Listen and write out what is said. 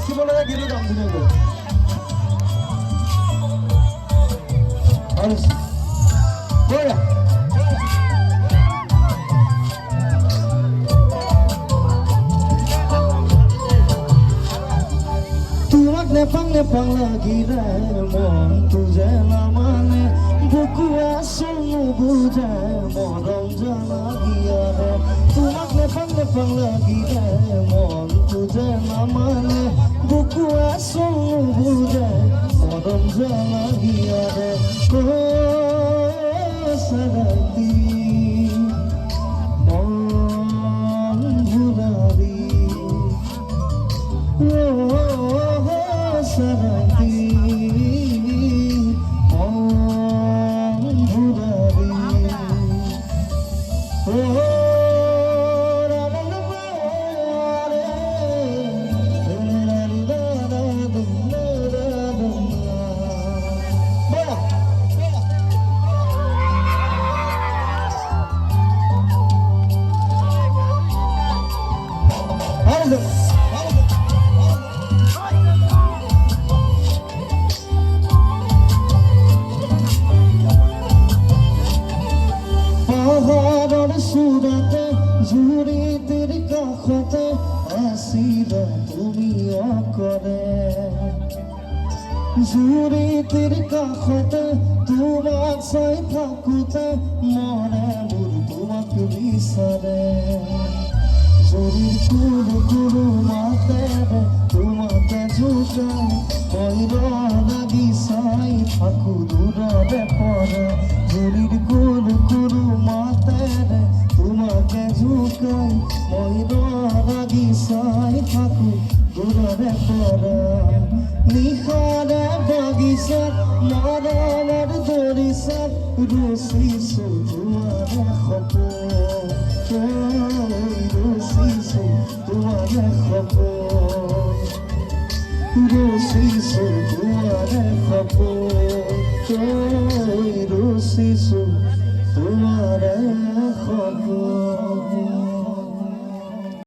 জীৱনৰে গীত গাম ধুনীয়াকৈ বঢ়িয়া তোমাক নেপাং নেপাং লাগিলে মন তুজে নামানে বুকু আসল নুবুজে মৰম জালাগিয়াৰে তোমাক নেপাং নেপাং লাগিলে মন তুজে নামানে বুকু আসল নুবুজে মৰম জালাগিয়াৰে সারাতি মন ভুলাবি সারাতি মন ভুলাবি পাহাড়ৰ সুৰতে জুৰিৰ কাষতে আছিলা তুমি অকলে জুৰিৰ কাষতে তোমাক চাই থাকোঁতে মনে মোৰ তোমাক বিচাৰে জুৰিৰ কোনো কোনো মাতেৰে তোমাকে জোকাই মই লাগি চাই থাকো দূৰৰে পৰা জুৰিৰ কোনো কোনো মাতেৰে তোমাকে জোকাই মই লাগি চাই থাকো দূৰৰে পৰা নিশাৰে বাগিচাত মৰমৰ দৰিচাত ৰচিছো তোমাৰে সপোন ৰচিছো তোমাৰে সপোন ৰচিছো তোমাৰে সপোন